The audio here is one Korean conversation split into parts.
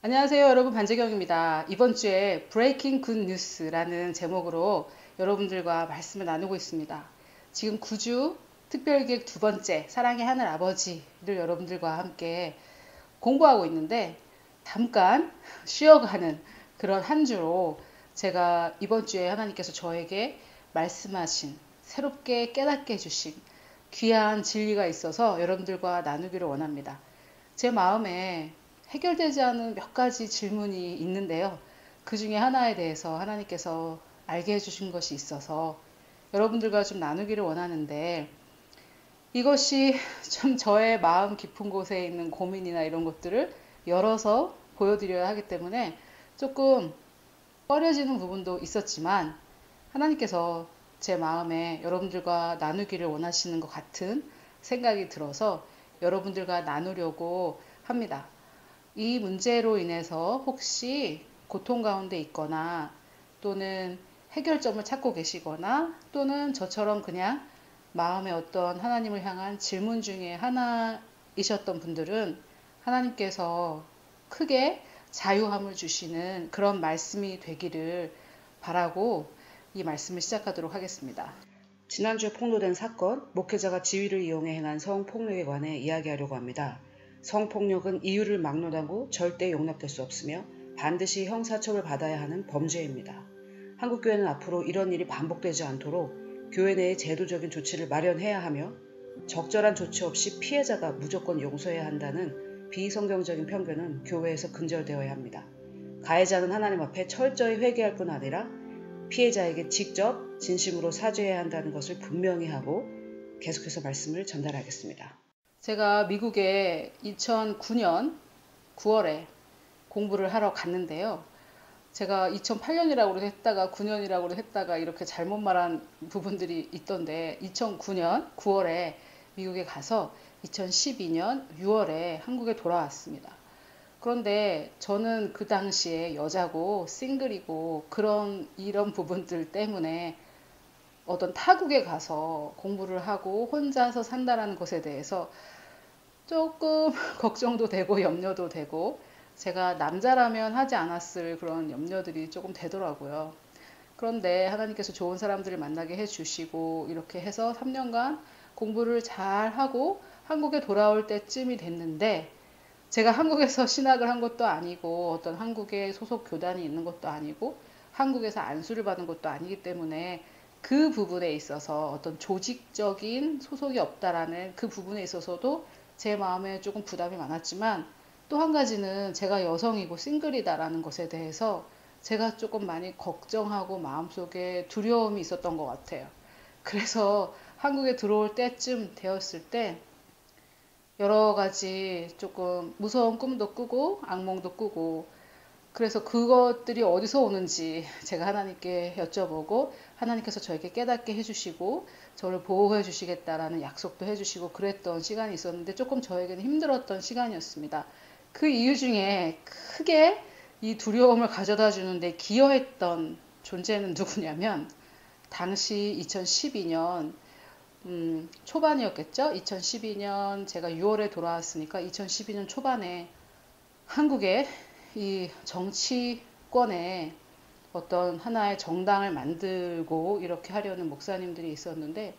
안녕하세요, 여러분. 반재경입니다. 이번 주에 브레이킹 굿 뉴스라는 제목으로 여러분들과 말씀을 나누고 있습니다. 지금 9주 특별기획 두 번째 사랑의 하늘 아버지를 여러분들과 함께 공부하고 있는데 잠깐 쉬어가는 그런 한 주로 제가 이번 주에 하나님께서 저에게 말씀하신 새롭게 깨닫게 해주신 귀한 진리가 있어서 여러분들과 나누기를 원합니다. 제 마음에 해결되지 않은 몇 가지 질문이 있는데요. 그 중에 하나에 대해서 하나님께서 알게 해주신 것이 있어서 여러분들과 좀 나누기를 원하는데 이것이 좀 저의 마음 깊은 곳에 있는 고민이나 이런 것들을 열어서 보여드려야 하기 때문에 조금 꺼려지는 부분도 있었지만 하나님께서 제 마음에 여러분들과 나누기를 원하시는 것 같은 생각이 들어서 여러분들과 나누려고 합니다. 이 문제로 인해서 혹시 고통 가운데 있거나 또는 해결점을 찾고 계시거나 또는 저처럼 그냥 마음의 어떤 하나님을 향한 질문 중에 하나이셨던 분들은 하나님께서 크게 자유함을 주시는 그런 말씀이 되기를 바라고 이 말씀을 시작하도록 하겠습니다. 지난주에 폭로된 사건, 목회자가 지위를 이용해 행한 성폭력에 관해 이야기하려고 합니다. 성폭력은 이유를 막론하고 절대 용납될 수 없으며 반드시 형사처벌 받아야 하는 범죄입니다. 한국교회는 앞으로 이런 일이 반복되지 않도록 교회 내에 제도적인 조치를 마련해야 하며 적절한 조치 없이 피해자가 무조건 용서해야 한다는 비성경적인 편견은 교회에서 근절되어야 합니다. 가해자는 하나님 앞에 철저히 회개할 뿐 아니라 피해자에게 직접 진심으로 사죄해야 한다는 것을 분명히 하고 계속해서 말씀을 전달하겠습니다. 제가 미국에 2009년 9월에 공부를 하러 갔는데요. 제가 2008년이라고 했다가 9년이라고 했다가 이렇게 잘못 말한 부분들이 있던데 2009년 9월에 미국에 가서 2012년 6월에 한국에 돌아왔습니다. 그런데 저는 그 당시에 여자고 싱글이고 이런 부분들 때문에 어떤 타국에 가서 공부를 하고 혼자서 산다라는 것에 대해서 조금 걱정도 되고 염려도 되고 제가 남자라면 하지 않았을 그런 염려들이 조금 되더라고요. 그런데 하나님께서 좋은 사람들을 만나게 해주시고 이렇게 해서 3년간 공부를 잘 하고 한국에 돌아올 때쯤이 됐는데 제가 한국에서 신학을 한 것도 아니고 어떤 한국에 소속 교단이 있는 것도 아니고 한국에서 안수를 받은 것도 아니기 때문에 그 부분에 있어서 어떤 조직적인 소속이 없다라는 그 부분에 있어서도 제 마음에 조금 부담이 많았지만 또 한 가지는 제가 여성이고 싱글이다라는 것에 대해서 제가 조금 많이 걱정하고 마음속에 두려움이 있었던 것 같아요. 그래서 한국에 들어올 때쯤 되었을 때 여러 가지 조금 무서운 꿈도 꾸고 악몽도 꾸고 그래서 그것들이 어디서 오는지 제가 하나님께 여쭤보고 하나님께서 저에게 깨닫게 해주시고 저를 보호해 주시겠다라는 약속도 해주시고 그랬던 시간이 있었는데 조금 저에게는 힘들었던 시간이었습니다. 그 이유 중에 크게 이 두려움을 가져다 주는데 기여했던 존재는 누구냐면 당시 2012년 초반이었겠죠. 2012년 제가 6월에 돌아왔으니까 2012년 초반에 한국에 이 정치권에 어떤 하나의 정당을 만들고 이렇게 하려는 목사님들이 있었는데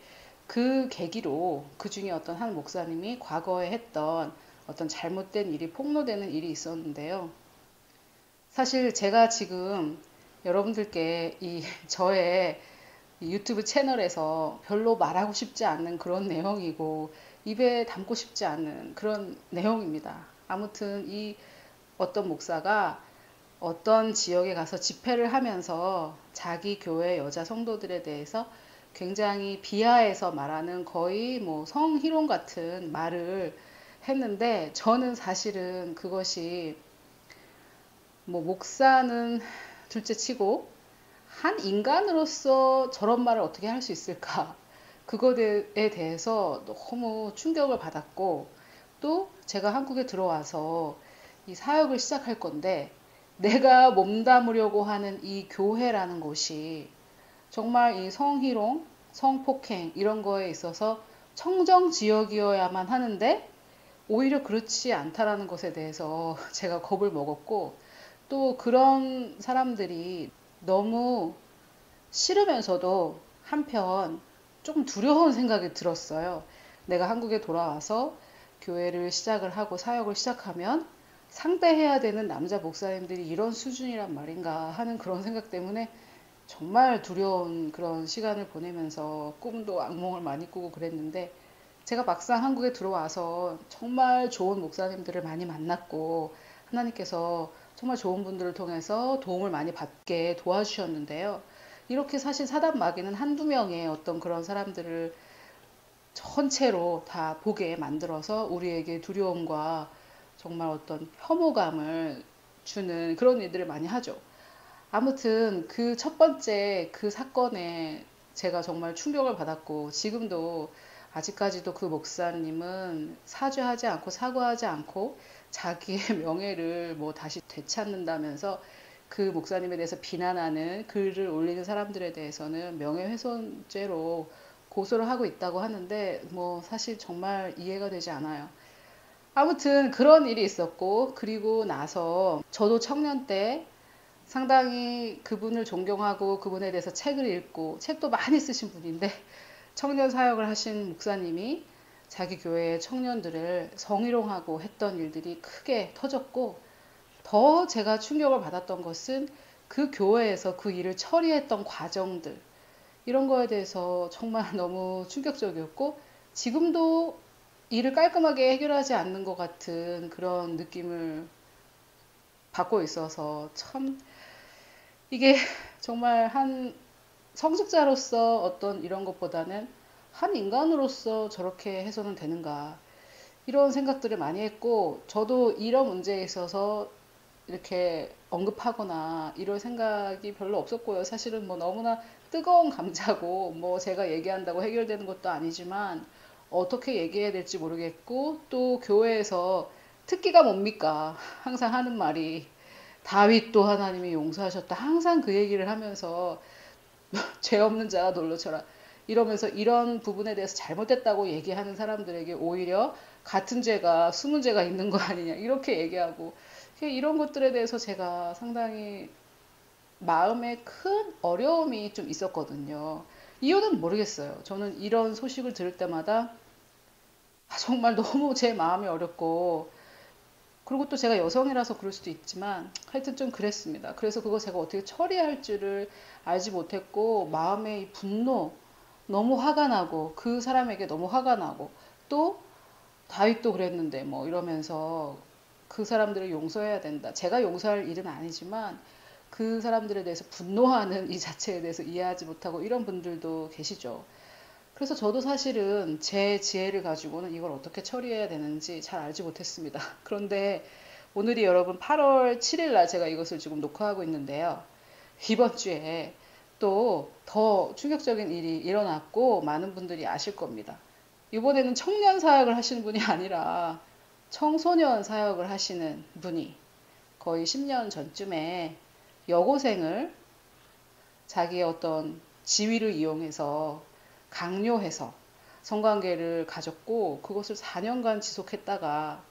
그 계기로 그 중에 어떤 한 목사님이 과거에 했던 어떤 잘못된 일이 폭로되는 일이 있었는데요. 사실 제가 지금 여러분들께 이 저의 유튜브 채널에서 별로 말하고 싶지 않는 그런 내용이고 입에 담고 싶지 않은 그런 내용입니다. 아무튼 이 어떤 목사가 어떤 지역에 가서 집회를 하면서 자기 교회 여자 성도들에 대해서 굉장히 비하해서 말하는 거의 뭐 성희롱 같은 말을 했는데 저는 사실은 그것이 뭐 목사는 둘째 치고 한 인간으로서 저런 말을 어떻게 할 수 있을까? 그것에 대해서 너무 충격을 받았고 또 제가 한국에 들어와서 이 사역을 시작할 건데 내가 몸담으려고 하는 이 교회라는 곳이 정말 이 성희롱, 성폭행 이런 거에 있어서 청정 지역이어야만 하는데 오히려 그렇지 않다라는 것에 대해서 제가 겁을 먹었고, 또 그런 사람들이 너무 싫으면서도 한편 조금 두려운 생각이 들었어요. 내가 한국에 돌아와서 교회를 시작을 하고 사역을 시작하면 상대해야 되는 남자 목사님들이 이런 수준이란 말인가 하는 그런 생각 때문에 정말 두려운 그런 시간을 보내면서 꿈도 악몽을 많이 꾸고 그랬는데, 제가 막상 한국에 들어와서 정말 좋은 목사님들을 많이 만났고 하나님께서 정말 좋은 분들을 통해서 도움을 많이 받게 도와주셨는데요. 이렇게 사실 사단 마귀는 한두 명의 어떤 그런 사람들을 전체로 다 보게 만들어서 우리에게 두려움과 정말 어떤 혐오감을 주는 그런 일들을 많이 하죠. 아무튼 그 첫 번째 그 사건에 제가 정말 충격을 받았고, 지금도 아직까지도 그 목사님은 사죄하지 않고 사과하지 않고 자기의 명예를 뭐 다시 되찾는다면서 그 목사님에 대해서 비난하는 글을 올리는 사람들에 대해서는 명예훼손죄로 고소를 하고 있다고 하는데, 뭐 사실 정말 이해가 되지 않아요. 아무튼 그런 일이 있었고, 그리고 나서 저도 청년 때 상당히 그분을 존경하고 그분에 대해서 책을 읽고, 책도 많이 쓰신 분인데, 청년 사역을 하신 목사님이 자기 교회의 청년들을 성희롱하고 했던 일들이 크게 터졌고, 더 제가 충격을 받았던 것은 그 교회에서 그 일을 처리했던 과정들, 이런 거에 대해서 정말 너무 충격적이었고, 지금도 일을 깔끔하게 해결하지 않는 것 같은 그런 느낌을 받고 있어서, 참 이게 정말 한 성직자로서 어떤 이런 것보다는 한 인간으로서 저렇게 해서는 되는가, 이런 생각들을 많이 했고, 저도 이런 문제에 있어서 이렇게 언급하거나 이럴 생각이 별로 없었고요. 사실은 뭐 너무나 뜨거운 감자고, 뭐 제가 얘기한다고 해결되는 것도 아니지만 어떻게 얘기해야 될지 모르겠고, 또 교회에서 특기가 뭡니까? 항상 하는 말이 다윗도 하나님이 용서하셨다. 항상 그 얘기를 하면서 죄 없는 자가 놀러 쳐라, 이러면서 이런 부분에 대해서 잘못됐다고 얘기하는 사람들에게 오히려 같은 죄가 숨은 죄가 있는 거 아니냐 이렇게 얘기하고, 이런 것들에 대해서 제가 상당히 마음에 큰 어려움이 좀 있었거든요. 이유는 모르겠어요. 저는 이런 소식을 들을 때마다 정말 너무 제 마음이 어렵고, 그리고 또 제가 여성이라서 그럴 수도 있지만 하여튼 좀 그랬습니다. 그래서 그거 제가 어떻게 처리할 줄을 알지 못했고, 마음의 이 분노, 너무 화가 나고 그 사람에게 너무 화가 나고, 또 다윗도 그랬는데 뭐 이러면서 그 사람들을 용서해야 된다. 제가 용서할 일은 아니지만 그 사람들에 대해서 분노하는 이 자체에 대해서 이해하지 못하고 이런 분들도 계시죠. 그래서 저도 사실은 제 지혜를 가지고는 이걸 어떻게 처리해야 되는지 잘 알지 못했습니다. 그런데 오늘이 여러분 8월 7일 날 제가 이것을 지금 녹화하고 있는데요. 이번 주에 또 더 충격적인 일이 일어났고 많은 분들이 아실 겁니다. 이번에는 청년 사역을 하시는 분이 아니라 청소년 사역을 하시는 분이 거의 10년 전쯤에 여고생을 자기의 어떤 지위를 이용해서 강요해서 성관계를 가졌고, 그것을 4년간 지속했다가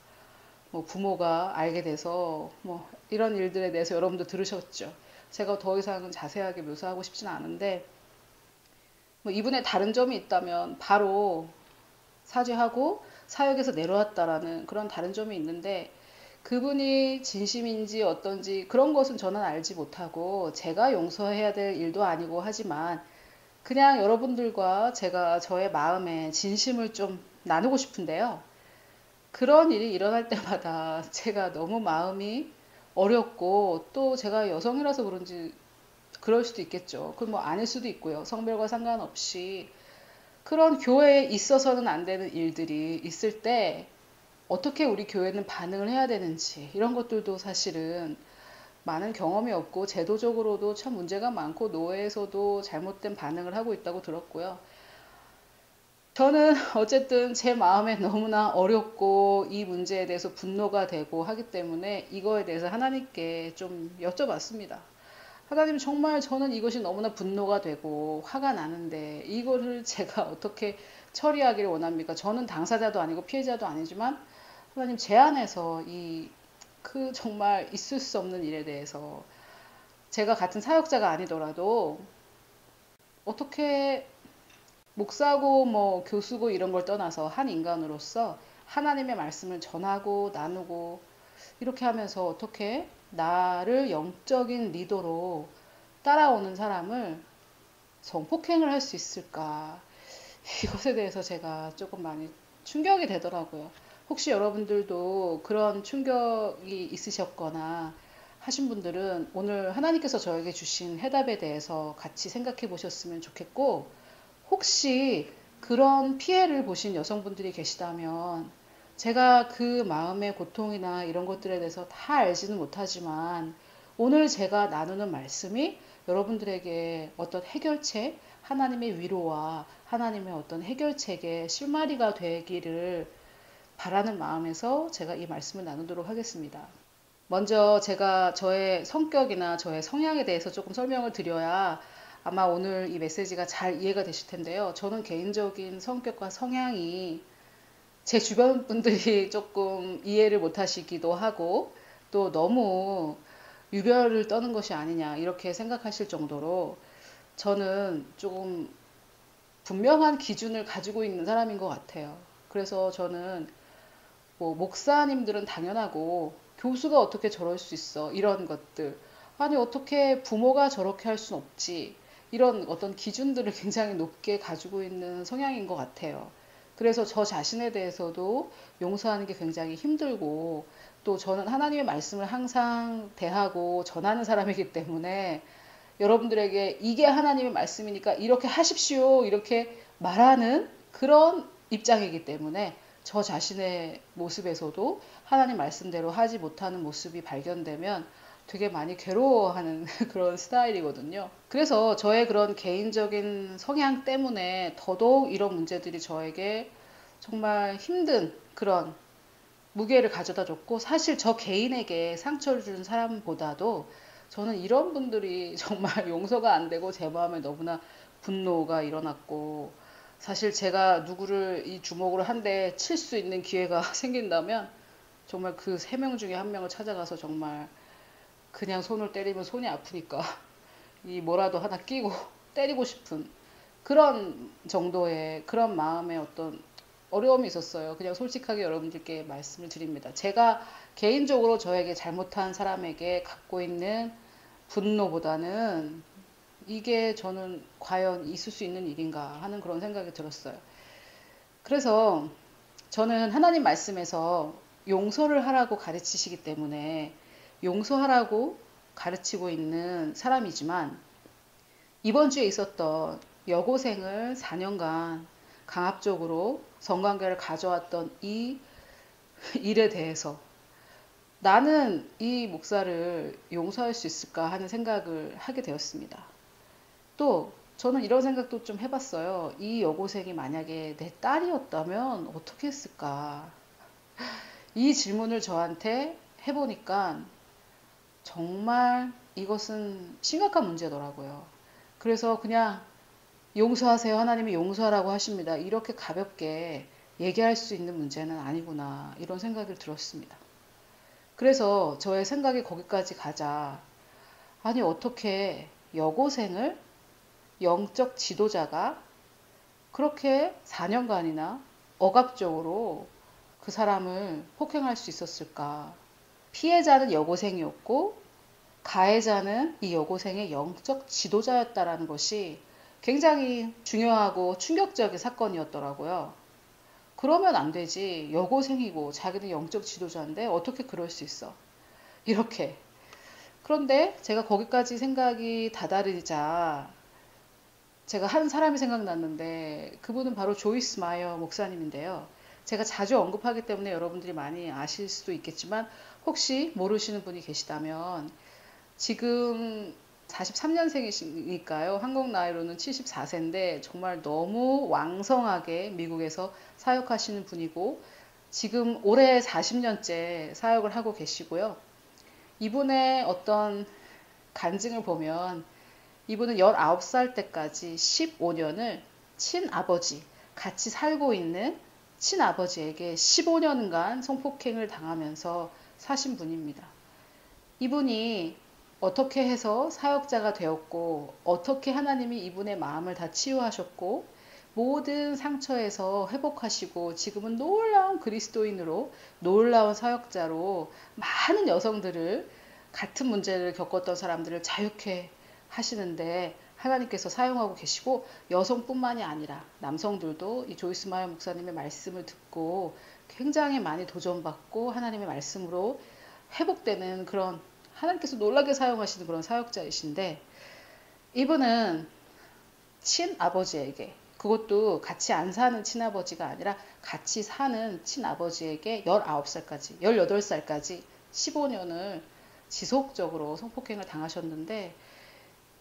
뭐 부모가 알게 돼서 뭐 이런 일들에 대해서 여러분도 들으셨죠. 제가 더 이상은 자세하게 묘사하고 싶지는 않은데, 뭐 이분의 다른 점이 있다면 바로 사죄하고 사역에서 내려왔다라는 그런 다른 점이 있는데, 그분이 진심인지 어떤지 그런 것은 저는 알지 못하고 제가 용서해야 될 일도 아니고 하지만, 그냥 여러분들과 제가 저의 마음에 진심을 좀 나누고 싶은데요. 그런 일이 일어날 때마다 제가 너무 마음이 어렵고, 또 제가 여성이라서 그런지 그럴 수도 있겠죠. 그건 뭐 아닐 수도 있고요. 성별과 상관없이 그런 교회에 있어서는 안 되는 일들이 있을 때 어떻게 우리 교회는 반응을 해야 되는지, 이런 것들도 사실은 많은 경험이 없고 제도적으로도 참 문제가 많고 노회에서도 잘못된 반응을 하고 있다고 들었고요. 저는 어쨌든 제 마음에 너무나 어렵고 이 문제에 대해서 분노가 되고 하기 때문에 이거에 대해서 하나님께 좀 여쭤봤습니다. 하나님, 정말 저는 이것이 너무나 분노가 되고 화가 나는데 이거를 제가 어떻게 처리하기를 원합니까? 저는 당사자도 아니고 피해자도 아니지만 하나님 제 안에서 그 정말 있을 수 없는 일에 대해서 제가 같은 사역자가 아니더라도 어떻게 목사고 뭐 교수고 이런 걸 떠나서 한 인간으로서 하나님의 말씀을 전하고 나누고 이렇게 하면서 어떻게 나를 영적인 리더로 따라오는 사람을 성폭행을 할 수 있을까? 이것에 대해서 제가 조금 많이 충격이 되더라고요. 혹시 여러분들도 그런 충격이 있으셨거나 하신 분들은 오늘 하나님께서 저에게 주신 해답에 대해서 같이 생각해 보셨으면 좋겠고, 혹시 그런 피해를 보신 여성분들이 계시다면 제가 그 마음의 고통이나 이런 것들에 대해서 다 알지는 못하지만 오늘 제가 나누는 말씀이 여러분들에게 어떤 해결책, 하나님의 위로와 하나님의 어떤 해결책의 실마리가 되기를 바라는 마음에서 제가 이 말씀을 나누도록 하겠습니다. 먼저 제가 저의 성격이나 저의 성향에 대해서 조금 설명을 드려야 아마 오늘 이 메시지가 잘 이해가 되실 텐데요. 저는 개인적인 성격과 성향이 제 주변 분들이 조금 이해를 못 하시기도 하고 또 너무 유별을 떠는 것이 아니냐 이렇게 생각하실 정도로 저는 조금 분명한 기준을 가지고 있는 사람인 것 같아요. 그래서 저는 뭐 목사님들은 당연하고 교수가 어떻게 저럴 수 있어 이런 것들, 아니 어떻게 부모가 저렇게 할 순 없지, 이런 어떤 기준들을 굉장히 높게 가지고 있는 성향인 것 같아요. 그래서 저 자신에 대해서도 용서하는 게 굉장히 힘들고, 또 저는 하나님의 말씀을 항상 대하고 전하는 사람이기 때문에 여러분들에게 이게 하나님의 말씀이니까 이렇게 하십시오 이렇게 말하는 그런 입장이기 때문에 저 자신의 모습에서도 하나님 말씀대로 하지 못하는 모습이 발견되면 되게 많이 괴로워하는 그런 스타일이거든요. 그래서 저의 그런 개인적인 성향 때문에 더더욱 이런 문제들이 저에게 정말 힘든 그런 무게를 가져다 줬고, 사실 저 개인에게 상처를 준 사람보다도 저는 이런 분들이 정말 용서가 안 되고 제 마음에 너무나 분노가 일어났고, 사실 제가 누구를 이 주먹으로 한 대 칠 수 있는 기회가 생긴다면 정말 그 세 명 중에 한 명을 찾아가서 정말 그냥 손을 때리면 손이 아프니까 이 뭐라도 하나 끼고 때리고 싶은 그런 정도의 그런 마음의 어떤 어려움이 있었어요. 그냥 솔직하게 여러분들께 말씀을 드립니다. 제가 개인적으로 저에게 잘못한 사람에게 갖고 있는 분노보다는 이게 저는 과연 있을 수 있는 일인가 하는 그런 생각이 들었어요. 그래서 저는 하나님 말씀에서 용서를 하라고 가르치시기 때문에 용서하라고 가르치고 있는 사람이지만, 이번 주에 있었던 여고생을 4년간 강압적으로 성관계를 가져왔던 이 일에 대해서 나는 이 목사를 용서할 수 있을까 하는 생각을 하게 되었습니다. 또 저는 이런 생각도 좀 해봤어요. 이 여고생이 만약에 내 딸이었다면 어떻게 했을까? 이 질문을 저한테 해보니까 정말 이것은 심각한 문제더라고요. 그래서 그냥 용서하세요. 하나님이 용서하라고 하십니다. 이렇게 가볍게 얘기할 수 있는 문제는 아니구나. 이런 생각이 들었습니다. 그래서 저의 생각이 거기까지 가자. 아니, 어떻게 여고생을 영적 지도자가 그렇게 4년간이나 억압적으로 그 사람을 폭행할 수 있었을까? 피해자는 여고생이었고 가해자는 이 여고생의 영적 지도자였다라는 것이 굉장히 중요하고 충격적인 사건이었더라고요. 그러면 안 되지. 여고생이고 자기는 영적 지도자인데 어떻게 그럴 수 있어? 이렇게. 그런데 제가 거기까지 생각이 다다르자 제가 한 사람이 생각났는데, 그분은 바로 조이스 마이어 목사님인데요. 제가 자주 언급하기 때문에 여러분들이 많이 아실 수도 있겠지만 혹시 모르시는 분이 계시다면 지금 43년생이시니까요. 한국 나이로는 74세인데 정말 너무 왕성하게 미국에서 사역하시는 분이고 지금 올해 40년째 사역을 하고 계시고요. 이분의 어떤 간증을 보면 이분은 19살 때까지 15년을 친아버지, 같이 살고 있는 친아버지에게 15년간 성폭행을 당하면서 사신 분입니다. 이분이 어떻게 해서 사역자가 되었고, 어떻게 하나님이 이분의 마음을 다 치유하셨고, 모든 상처에서 회복하시고, 지금은 놀라운 그리스도인으로, 놀라운 사역자로 많은 여성들을, 같은 문제를 겪었던 사람들을 자유케 하시는데, 하나님께서 사용하고 계시고, 여성뿐만이 아니라 남성들도 이 조이스 마이어 목사님의 말씀을 듣고 굉장히 많이 도전받고 하나님의 말씀으로 회복되는 그런, 하나님께서 놀라게 사용하시는 그런 사역자이신데, 이분은 친아버지에게, 그것도 같이 안 사는 친아버지가 아니라 같이 사는 친아버지에게 19살까지 18살까지 15년을 지속적으로 성폭행을 당하셨는데,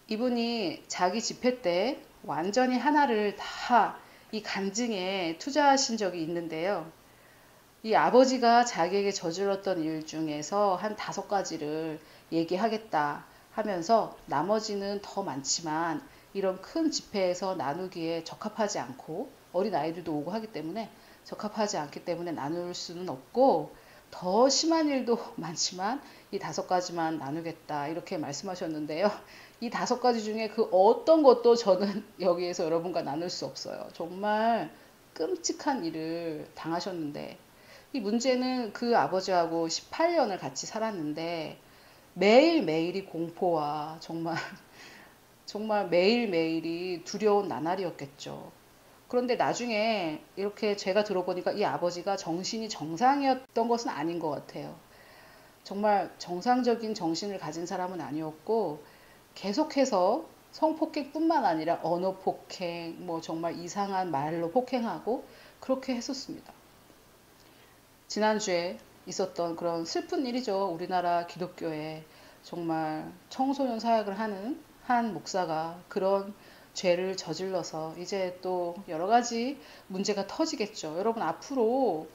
이분이 자기 집회 때 완전히 하나를 다 이 간증에 투자하신 적이 있는데요. 이 아버지가 자기에게 저질렀던 일 중에서 한 5가지를 얘기하겠다 하면서, 나머지는 더 많지만 이런 큰 집회에서 나누기에 적합하지 않고, 어린 아이들도 오고 하기 때문에 적합하지 않기 때문에 나눌 수는 없고, 더 심한 일도 많지만 이 5가지만 나누겠다 이렇게 말씀하셨는데요. 이 5가지 중에 그 어떤 것도 저는 여기에서 여러분과 나눌 수 없어요. 정말 끔찍한 일을 당하셨는데, 이 문제는 그 아버지하고 18년을 같이 살았는데 매일매일이 공포와 정말 매일매일이 두려운 나날이었겠죠. 그런데 나중에 이렇게 제가 들어보니까 이 아버지가 정신이 정상이었던 것은 아닌 것 같아요. 정말 정상적인 정신을 가진 사람은 아니었고, 계속해서 성폭행뿐만 아니라 언어폭행, 뭐 정말 이상한 말로 폭행하고 그렇게 했었습니다. 지난주에 있었던 그런 슬픈 일이죠. 우리나라 기독교에 정말 청소년 사역을 하는 한 목사가 그런 죄를 저질러서 이제 또 여러 가지 문제가 터지겠죠. 여러분, 앞으로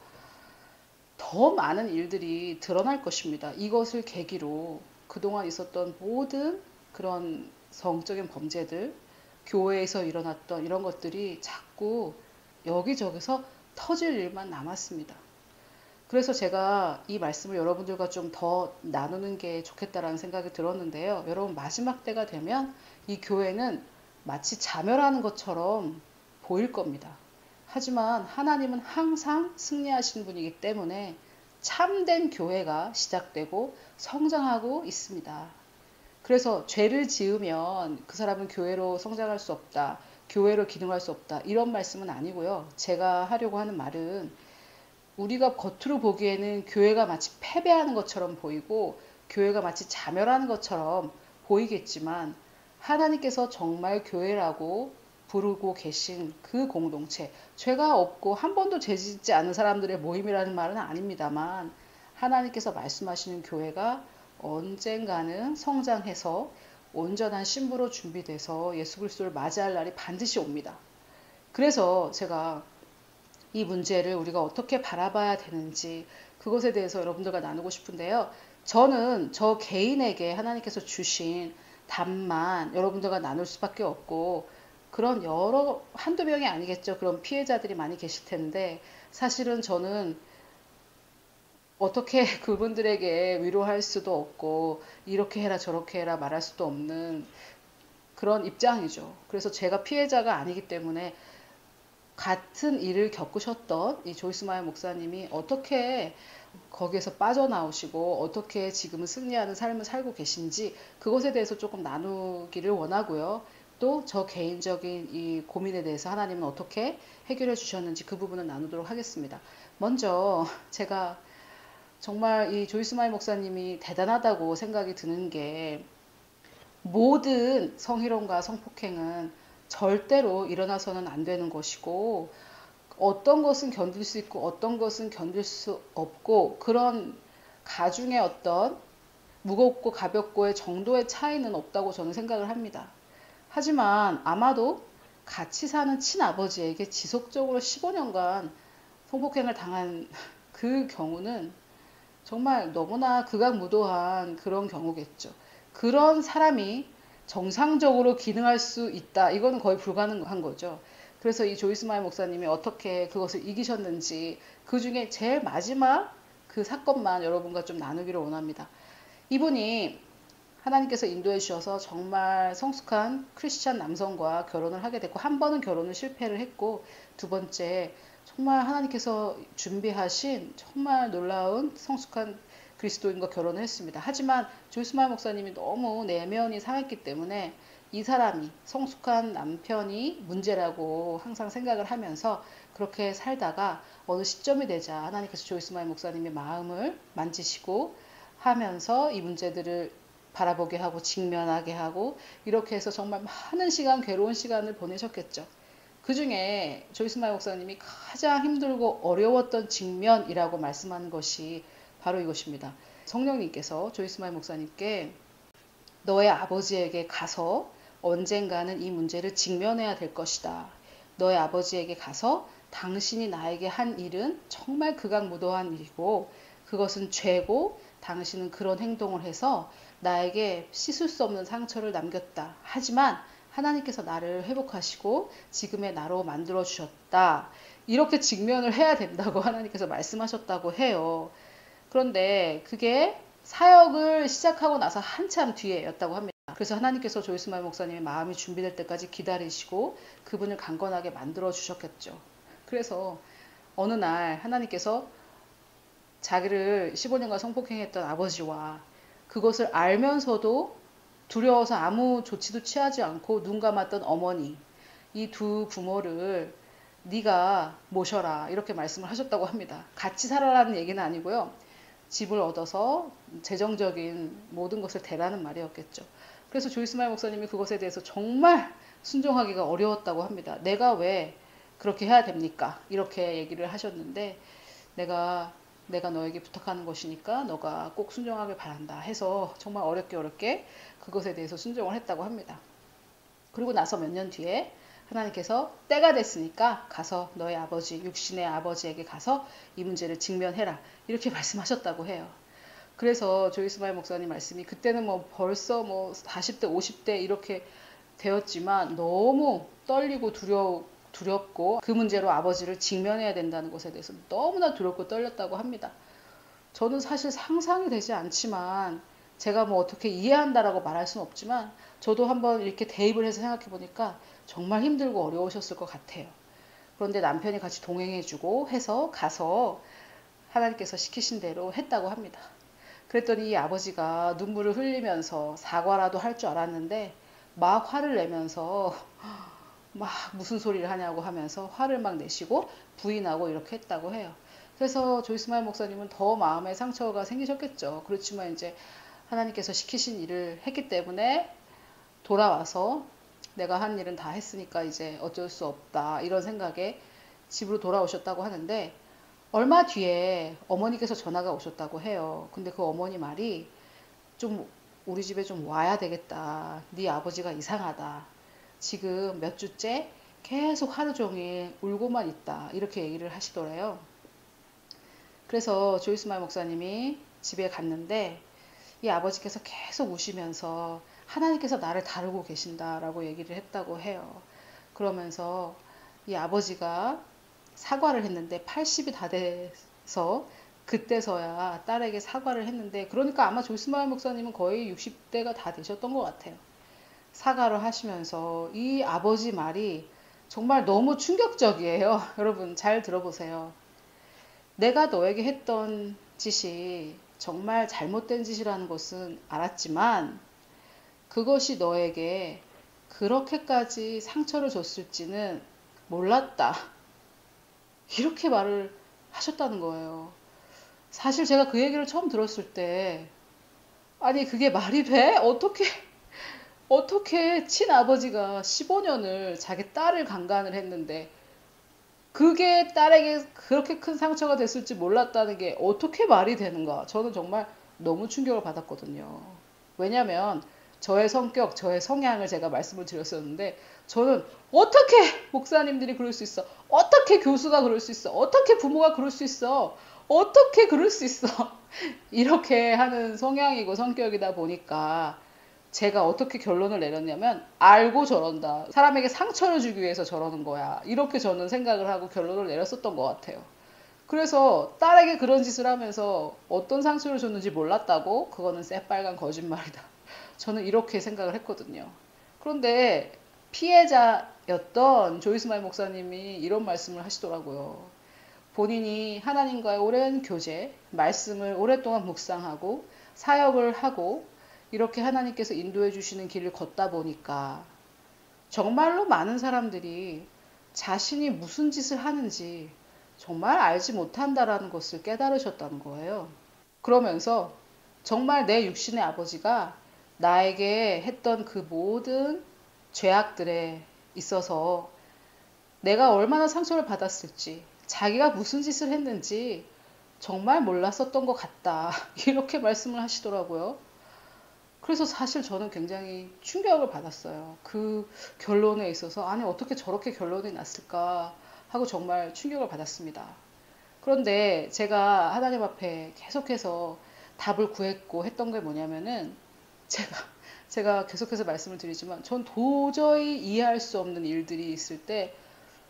더 많은 일들이 드러날 것입니다. 이것을 계기로 그동안 있었던 모든 그런 성적인 범죄들, 교회에서 일어났던 이런 것들이 자꾸 여기저기서 터질 일만 남았습니다. 그래서 제가 이 말씀을 여러분들과 좀 더 나누는 게 좋겠다라는 생각이 들었는데요. 여러분, 마지막 때가 되면 이 교회는 마치 자멸하는 것처럼 보일 겁니다. 하지만 하나님은 항상 승리하시는 분이기 때문에 참된 교회가 시작되고 성장하고 있습니다. 그래서 죄를 지으면 그 사람은 교회로 성장할 수 없다, 교회로 기능할 수 없다, 이런 말씀은 아니고요. 제가 하려고 하는 말은, 우리가 겉으로 보기에는 교회가 마치 패배하는 것처럼 보이고 교회가 마치 자멸하는 것처럼 보이겠지만, 하나님께서 정말 교회라고 부르고 계신 그 공동체, 죄가 없고 한 번도 죄 짓지 않은 사람들의 모임이라는 말은 아닙니다만, 하나님께서 말씀하시는 교회가 언젠가는 성장해서 온전한 신부로 준비돼서 예수 그리스도를 맞이할 날이 반드시 옵니다. 그래서 제가 이 문제를 우리가 어떻게 바라봐야 되는지, 그것에 대해서 여러분들과 나누고 싶은데요. 저는 저 개인에게 하나님께서 주신 답만 여러분들과 나눌 수밖에 없고, 그런 여러 한두 명이 아니겠죠. 그런 피해자들이 많이 계실 텐데, 사실은 저는 어떻게 그분들에게 위로할 수도 없고 이렇게 해라 저렇게 해라 말할 수도 없는 그런 입장이죠. 그래서 제가 피해자가 아니기 때문에, 같은 일을 겪으셨던 이 조이스 마이어 목사님이 어떻게 거기에서 빠져나오시고 어떻게 지금은 승리하는 삶을 살고 계신지, 그것에 대해서 조금 나누기를 원하고요. 또 저 개인적인 이 고민에 대해서 하나님은 어떻게 해결해 주셨는지 그 부분을 나누도록 하겠습니다. 먼저 제가 정말 이 조이스 마이어 목사님이 대단하다고 생각이 드는 게, 모든 성희롱과 성폭행은 절대로 일어나서는 안 되는 것이고, 어떤 것은 견딜 수 있고 어떤 것은 견딜 수 없고, 그런 가중의 어떤 무겁고 가볍고의 정도의 차이는 없다고 저는 생각을 합니다. 하지만 아마도 같이 사는 친아버지에게 지속적으로 15년간 성폭행을 당한 그 경우는 정말 너무나 극악무도한 그런 경우겠죠. 그런 사람이 정상적으로 기능할 수 있다, 이거는 거의 불가능한 거죠. 그래서 이 조이스 마이 목사님이 어떻게 그것을 이기셨는지 그 중에 제일 마지막 그 사건만 여러분과 좀 나누기를 원합니다. 이분이 하나님께서 인도해 주셔서 정말 성숙한 크리스찬 남성과 결혼을 하게 됐고, 한 번은 결혼을 실패를 했고, 두 번째 정말 하나님께서 준비하신 정말 놀라운 성숙한 그리스도인과 결혼을 했습니다. 하지만 조이스 마이 목사님이 너무 내면이 상했기 때문에 이 사람이, 성숙한 남편이 문제라고 항상 생각을 하면서 그렇게 살다가 어느 시점이 되자 하나님께서 조이스 마이 목사님의 마음을 만지시고 하면서 이 문제들을 바라보게 하고 직면하게 하고, 이렇게 해서 정말 많은 시간, 괴로운 시간을 보내셨겠죠. 그 중에 조이스 마이 목사님이 가장 힘들고 어려웠던 직면이라고 말씀하는 것이 바로 이것입니다. 성령님께서 조이스 마이 목사님께 너의 아버지에게 가서 언젠가는 이 문제를 직면해야 될 것이다. 너의 아버지에게 가서 당신이 나에게 한 일은 정말 극악무도한 일이고 그것은 죄고, 당신은 그런 행동을 해서 나에게 씻을 수 없는 상처를 남겼다. 하지만 하나님께서 나를 회복하시고 지금의 나로 만들어 주셨다. 이렇게 직면을 해야 된다고 하나님께서 말씀하셨다고 해요. 그런데 그게 사역을 시작하고 나서 한참 뒤에였다고 합니다. 그래서 하나님께서 조이스 마이 목사님의 마음이 준비될 때까지 기다리시고 그분을 강건하게 만들어 주셨겠죠. 그래서 어느 날 하나님께서 자기를 15년간 성폭행했던 아버지와 그것을 알면서도 두려워서 아무 조치도 취하지 않고 눈 감았던 어머니, 이 두 부모를 네가 모셔라 이렇게 말씀을 하셨다고 합니다. 같이 살아라는 얘기는 아니고요. 집을 얻어서 재정적인 모든 것을 대라는 말이었겠죠. 그래서 조이스 마이 목사님이 그것에 대해서 정말 순종하기가 어려웠다고 합니다. 내가 왜 그렇게 해야 됩니까? 이렇게 얘기를 하셨는데 내가 너에게 부탁하는 것이니까 너가 꼭 순종하길 바란다 해서 정말 어렵게 그것에 대해서 순종을 했다고 합니다. 그리고 나서 몇 년 뒤에 하나님께서 때가 됐으니까 가서 너의 아버지, 육신의 아버지에게 가서 이 문제를 직면해라 이렇게 말씀하셨다고 해요. 그래서 조이스 마이 목사님 말씀이 그때는 벌써 40대 50대 이렇게 되었지만 너무 떨리고 두렵고 그 문제로 아버지를 직면해야 된다는 것에 대해서 너무나 두렵고 떨렸다고 합니다. 저는 사실 상상이 되지 않지만 제가 어떻게 이해한다라고 말할 수는 없지만 저도 한번 이렇게 대입을 해서 생각해 보니까 정말 힘들고 어려우셨을 것 같아요. 그런데 남편이 같이 동행해주고 해서 가서 하나님께서 시키신 대로 했다고 합니다. 그랬더니 이 아버지가 눈물을 흘리면서 사과라도 할 줄 알았는데 막 화를 내면서 막 무슨 소리를 하냐고 하면서 화를 막 내시고 부인하고 이렇게 했다고 해요. 그래서 조이스 마이 목사님은 더 마음에 상처가 생기셨겠죠. 그렇지만 이제 하나님께서 시키신 일을 했기 때문에 돌아와서 내가 한 일은 다 했으니까 이제 어쩔 수 없다 이런 생각에 집으로 돌아오셨다고 하는데 얼마 뒤에 어머니께서 전화가 오셨다고 해요. 근데 그 어머니 말이 좀 우리 집에 좀 와야 되겠다. 네 아버지가 이상하다. 지금 몇 주째 계속 하루 종일 울고만 있다. 이렇게 얘기를 하시더래요. 그래서 조이스 마이 목사님이 집에 갔는데 이 아버지께서 계속 우시면서 하나님께서 나를 다루고 계신다라고 얘기를 했다고 해요. 그러면서 이 아버지가 사과를 했는데 80이 다 돼서 그때서야 딸에게 사과를 했는데 그러니까 아마 조이스 마이 목사님은 거의 60대가 다 되셨던 것 같아요. 사과를 하시면서 이 아버지 말이 정말 너무 충격적이에요. 여러분 잘 들어보세요. 내가 너에게 했던 짓이 정말 잘못된 짓이라는 것은 알았지만 그것이 너에게 그렇게까지 상처를 줬을지는 몰랐다. 이렇게 말을 하셨다는 거예요. 사실 제가 그 얘기를 처음 들었을 때 아니 그게 말이 돼? 어떻게 친아버지가 15년을 자기 딸을 강간을 했는데 그게 딸에게 그렇게 큰 상처가 됐을지 몰랐다는 게 어떻게 말이 되는가? 저는 정말 너무 충격을 받았거든요. 왜냐면 저의 성격, 저의 성향을 제가 말씀을 드렸었는데 저는 어떻게 목사님들이 그럴 수 있어? 어떻게 교수가 그럴 수 있어? 어떻게 부모가 그럴 수 있어? 어떻게 그럴 수 있어? 이렇게 하는 성향이고 성격이다 보니까 제가 어떻게 결론을 내렸냐면 알고 저런다. 사람에게 상처를 주기 위해서 저러는 거야. 이렇게 저는 생각을 하고 결론을 내렸었던 것 같아요. 그래서 딸에게 그런 짓을 하면서 어떤 상처를 줬는지 몰랐다고? 그거는 새빨간 거짓말이다. 저는 이렇게 생각을 했거든요. 그런데 피해자였던 조이스 마이 목사님이 이런 말씀을 하시더라고요. 본인이 하나님과의 오랜 교제, 말씀을 오랫동안 묵상하고 사역을 하고 이렇게 하나님께서 인도해 주시는 길을 걷다 보니까 정말로 많은 사람들이 자신이 무슨 짓을 하는지 정말 알지 못한다라는 것을 깨달으셨다는 거예요. 그러면서 정말 내 육신의 아버지가 나에게 했던 그 모든 죄악들에 있어서 내가 얼마나 상처를 받았을지, 자기가 무슨 짓을 했는지 정말 몰랐었던 것 같다. 이렇게 말씀을 하시더라고요. 그래서 사실 저는 굉장히 충격을 받았어요. 그 결론에 있어서 아니 어떻게 저렇게 결론이 났을까 하고 정말 충격을 받았습니다. 그런데 제가 하나님 앞에 계속해서 답을 구했고 했던 게 뭐냐면은 제가 제가 계속해서 말씀을 드리지만 전 도저히 이해할 수 없는 일들이 있을 때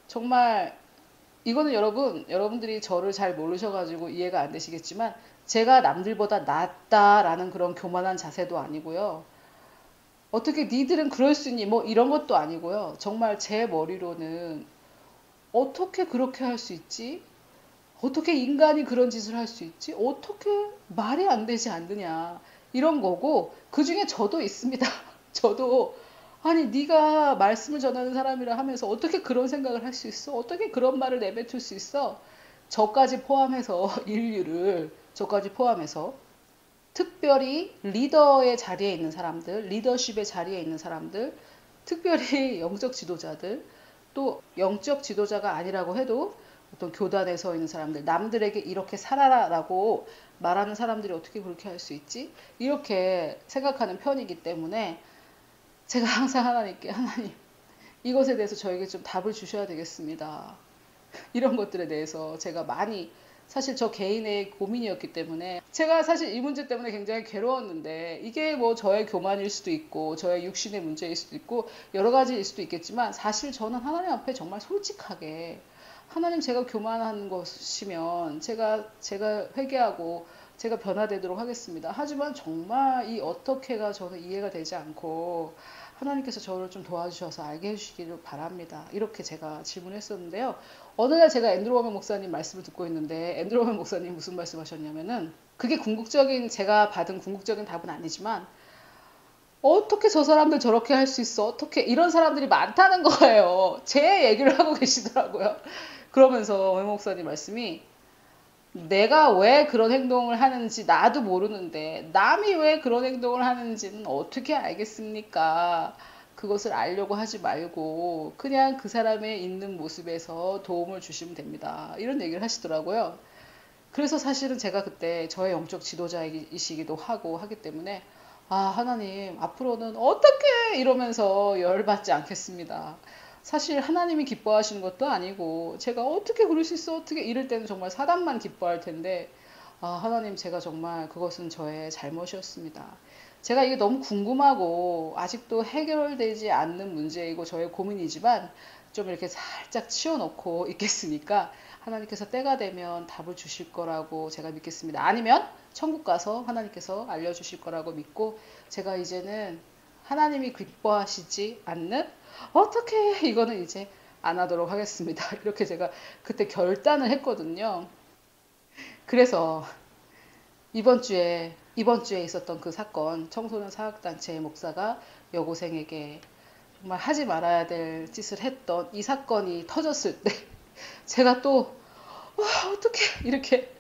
정말 이거는 여러분들이 저를 잘 모르셔가지고 이해가 안 되시겠지만 제가 남들보다 낫다라는 그런 교만한 자세도 아니고요. 어떻게 니들은 그럴 수 있니? 뭐 이런 것도 아니고요. 정말 제 머리로는 어떻게 그렇게 할 수 있지? 어떻게 인간이 그런 짓을 할 수 있지? 어떻게 말이 안 되지 않느냐? 이런 거고 그 중에 저도 있습니다. 저도 아니 네가 말씀을 전하는 사람이라 하면서 어떻게 그런 생각을 할 수 있어? 어떻게 그런 말을 내뱉을 수 있어? 저까지 포함해서 인류를 저까지 포함해서 특별히 리더의 자리에 있는 사람들, 리더십의 자리에 있는 사람들, 특별히 영적 지도자들, 또 영적 지도자가 아니라고 해도 어떤 교단에 서 있는 사람들, 남들에게 이렇게 살아라라고 말하는 사람들이 어떻게 그렇게 할 수 있지? 이렇게 생각하는 편이기 때문에 제가 항상 하나님께 하나님 이것에 대해서 저에게 좀 답을 주셔야 되겠습니다. 이런 것들에 대해서 제가 많이 사실 저 개인의 고민이었기 때문에 제가 사실 이 문제 때문에 굉장히 괴로웠는데 이게 뭐 저의 교만일 수도 있고 저의 육신의 문제일 수도 있고 여러 가지일 수도 있겠지만 사실 저는 하나님 앞에 정말 솔직하게 하나님 제가 교만한 것이면 제가 회개하고 제가 변화되도록 하겠습니다. 하지만 정말 이 어떻게가 저는 이해가 되지 않고 하나님께서 저를 좀 도와주셔서 알게 해주시기를 바랍니다. 이렇게 제가 질문했었는데요. 어느 날 제가 앤드루 워먼 목사님 말씀을 듣고 있는데 앤드루 워먼 목사님 무슨 말씀하셨냐면은 그게 제가 받은 궁극적인 답은 아니지만 어떻게 저 사람들 저렇게 할 수 있어? 어떻게 이런 사람들이 많다는 거예요. 제 얘기를 하고 계시더라고요. 그러면서 워먼 목사님 말씀이 내가 왜 그런 행동을 하는지 나도 모르는데 남이 왜 그런 행동을 하는지는 어떻게 알겠습니까? 그것을 알려고 하지 말고 그냥 그 사람의 있는 모습에서 도움을 주시면 됩니다. 이런 얘기를 하시더라고요. 그래서 사실은 제가 그때 저의 영적 지도자이시기도 하고 하기 때문에 아 하나님 앞으로는 어떻게 이러면서 열받지 않겠습니다. 사실 하나님이 기뻐하시는 것도 아니고 제가 어떻게 그럴 수 있어 어떻게 이럴 때는 정말 사단만 기뻐할 텐데 아 하나님 제가 정말 그것은 저의 잘못이었습니다. 제가 이게 너무 궁금하고 아직도 해결되지 않는 문제이고 저의 고민이지만 좀 이렇게 살짝 치워놓고 있겠으니까 하나님께서 때가 되면 답을 주실 거라고 제가 믿겠습니다. 아니면 천국 가서 하나님께서 알려주실 거라고 믿고 제가 이제는 하나님이 기뻐하시지 않는 어떻게 이거는 이제 안 하도록 하겠습니다. 이렇게 제가 그때 결단을 했거든요. 그래서 이번 주에 있었던 그 사건, 청소년 사학단체의 목사가 여고생에게 정말 하지 말아야 될 짓을 했던 이 사건이 터졌을 때 제가 또 어떻게 이렇게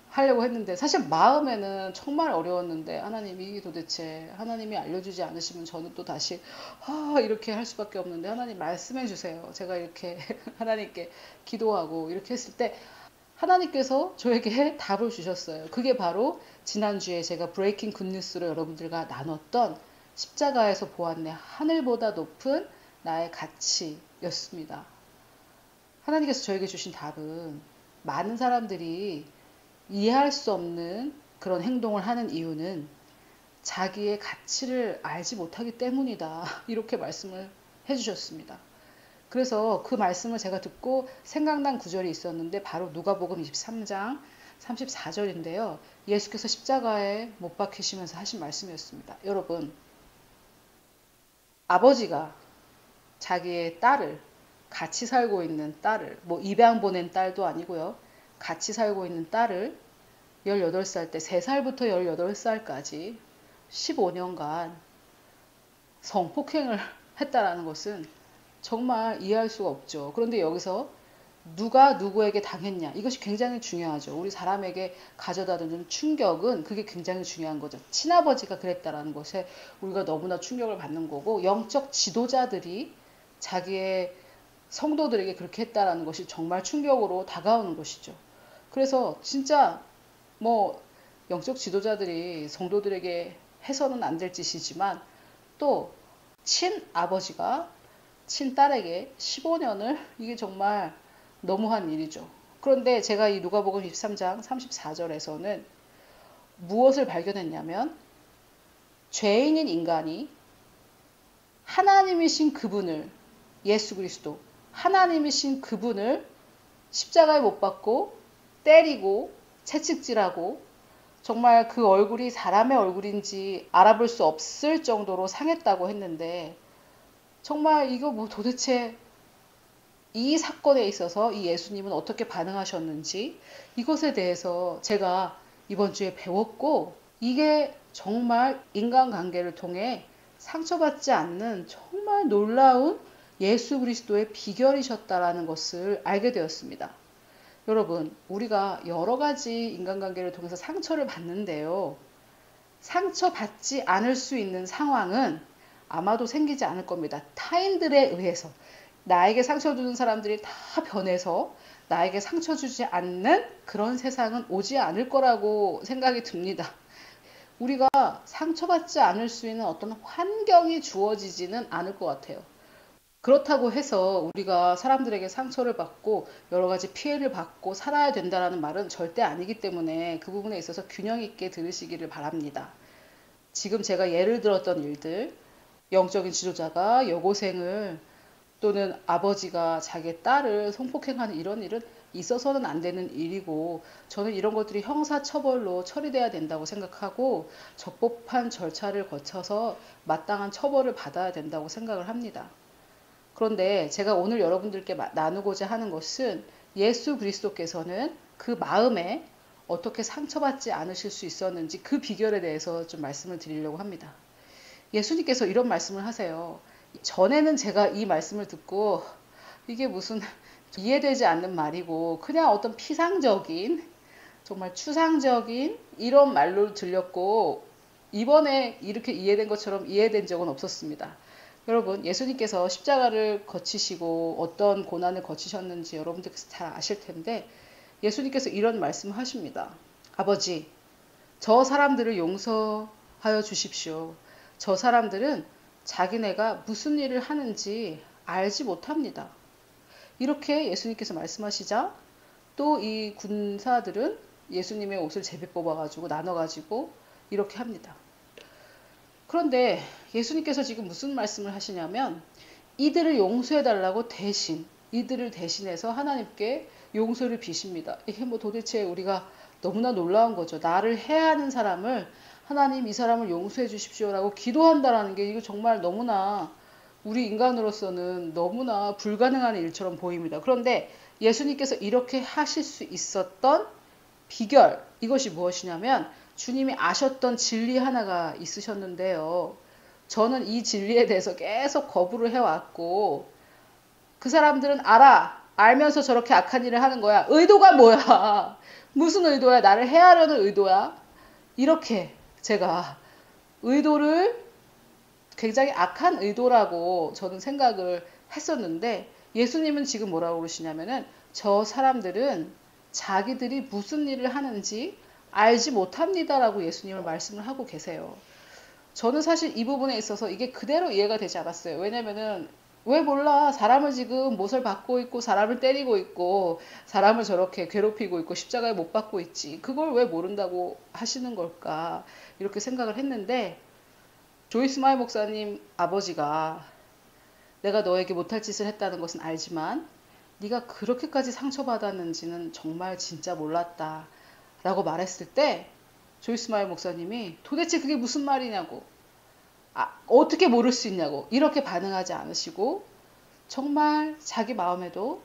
하려고 했는데 사실 마음에는 정말 어려웠는데 하나님이 도대체 하나님이 알려주지 않으시면 저는 또 다시 이렇게 할 수밖에 없는데 하나님 말씀해 주세요. 제가 이렇게 하나님께 기도하고 이렇게 했을 때 하나님께서 저에게 답을 주셨어요. 그게 바로 지난주에 제가 브레이킹 굿뉴스로 여러분들과 나눴던 십자가에서 보았네 하늘보다 높은 나의 가치였습니다. 하나님께서 저에게 주신 답은 많은 사람들이 이해할 수 없는 그런 행동을 하는 이유는 자기의 가치를 알지 못하기 때문이다. 이렇게 말씀을 해주셨습니다. 그래서 그 말씀을 제가 듣고 생각난 구절이 있었는데 바로 누가복음 23장 34절인데요. 예수께서 십자가에 못 박히시면서 하신 말씀이었습니다. 여러분, 아버지가 자기의 딸을, 같이 살고 있는 딸을, 뭐 입양 보낸 딸도 아니고요. 같이 살고 있는 딸을 18살 때, 3살부터 18살까지 15년간 성폭행을 했다라는 것은 정말 이해할 수가 없죠. 그런데 여기서 누가 누구에게 당했냐, 이것이 굉장히 중요하죠. 우리 사람에게 가져다 주는 충격은 그게 굉장히 중요한 거죠. 친아버지가 그랬다라는 것에 우리가 너무나 충격을 받는 거고, 영적 지도자들이 자기의 성도들에게 그렇게 했다라는 것이 정말 충격으로 다가오는 것이죠. 그래서 진짜 뭐 영적 지도자들이 성도들에게 해서는 안 될 짓이지만, 또 친아버지가 친딸에게 15년을, 이게 정말 너무한 일이죠. 그런데 제가 이 누가복음 23장 34절에서는 무엇을 발견했냐면, 죄인인 인간이 하나님이신 그분을, 예수 그리스도 하나님이신 그분을 십자가에 못 박고 때리고 채찍질하고 정말 그 얼굴이 사람의 얼굴인지 알아볼 수 없을 정도로 상했다고 했는데, 정말 이거 뭐 도대체 이 사건에 있어서 이 예수님은 어떻게 반응하셨는지, 이것에 대해서 제가 이번 주에 배웠고, 이게 정말 인간관계를 통해 상처받지 않는 정말 놀라운 예수 그리스도의 비결이셨다라는 것을 알게 되었습니다. 여러분, 우리가 여러 가지 인간관계를 통해서 상처를 받는데요. 상처받지 않을 수 있는 상황은 아마도 생기지 않을 겁니다. 타인들에 의해서. 나에게 상처 주는 사람들이 다 변해서 나에게 상처 주지 않는 그런 세상은 오지 않을 거라고 생각이 듭니다. 우리가 상처받지 않을 수 있는 어떤 환경이 주어지지는 않을 것 같아요. 그렇다고 해서 우리가 사람들에게 상처를 받고 여러 가지 피해를 받고 살아야 된다는 말은 절대 아니기 때문에 그 부분에 있어서 균형 있게 들으시기를 바랍니다. 지금 제가 예를 들었던 일들, 영적인 지도자가 여고생을, 또는 아버지가 자기 딸을 성폭행하는 이런 일은 있어서는 안 되는 일이고, 저는 이런 것들이 형사처벌로 처리돼야 된다고 생각하고 적법한 절차를 거쳐서 마땅한 처벌을 받아야 된다고 생각을 합니다. 그런데 제가 오늘 여러분들께 나누고자 하는 것은, 예수 그리스도께서는 그 마음에 어떻게 상처받지 않으실 수 있었는지 그 비결에 대해서 좀 말씀을 드리려고 합니다. 예수님께서 이런 말씀을 하세요. 전에는 제가 이 말씀을 듣고 이게 무슨 이해되지 않는 말이고 그냥 어떤 피상적인, 정말 추상적인 이런 말로 들렸고, 이번에 이렇게 이해된 것처럼 이해된 적은 없었습니다. 여러분, 예수님께서 십자가를 거치시고 어떤 고난을 거치셨는지 여러분들께서 잘 아실 텐데, 예수님께서 이런 말씀을 하십니다. 아버지, 저 사람들을 용서하여 주십시오. 저 사람들은 자기네가 무슨 일을 하는지 알지 못합니다. 이렇게 예수님께서 말씀하시자, 또 이 군사들은 예수님의 옷을 제비 뽑아가지고 나눠가지고 이렇게 합니다. 그런데 예수님께서 지금 무슨 말씀을 하시냐면, 이들을 용서해달라고 이들을 대신해서 하나님께 용서를 비십니다. 이게 뭐 도대체 우리가 너무나 놀라운 거죠. 나를 해하는 사람을 하나님, 이 사람을 용서해 주십시오라고 기도한다라는 게, 이거 정말 너무나 우리 인간으로서는 너무나 불가능한 일처럼 보입니다. 그런데 예수님께서 이렇게 하실 수 있었던 비결, 이것이 무엇이냐면, 주님이 아셨던 진리 하나가 있으셨는데요. 저는 이 진리에 대해서 계속 거부를 해왔고, 그 사람들은 알면서 저렇게 악한 일을 하는 거야. 의도가 뭐야? 무슨 의도야? 나를 해하려는 의도야? 이렇게 제가 의도를 굉장히 악한 의도라고 저는 생각을 했었는데, 예수님은 지금 뭐라고 그러시냐면은, 저 사람들은 자기들이 무슨 일을 하는지 알지 못합니다라고 예수님은 말씀을 하고 계세요. 저는 사실 이 부분에 있어서 이게 그대로 이해가 되지 않았어요. 왜냐면은 왜 몰라? 사람을 지금 못을 받고 있고, 사람을 때리고 있고, 사람을 저렇게 괴롭히고 있고, 십자가에 못 박고 있지. 그걸 왜 모른다고 하시는 걸까? 이렇게 생각을 했는데, 조이스 마이 목사님 아버지가 내가 너에게 못할 짓을 했다는 것은 알지만, 네가 그렇게까지 상처받았는지는 정말 진짜 몰랐다. 라고 말했을 때, 조이스 마이 목사님이 도대체 그게 무슨 말이냐고, 어떻게 모를 수 있냐고, 이렇게 반응하지 않으시고, 정말 자기 마음에도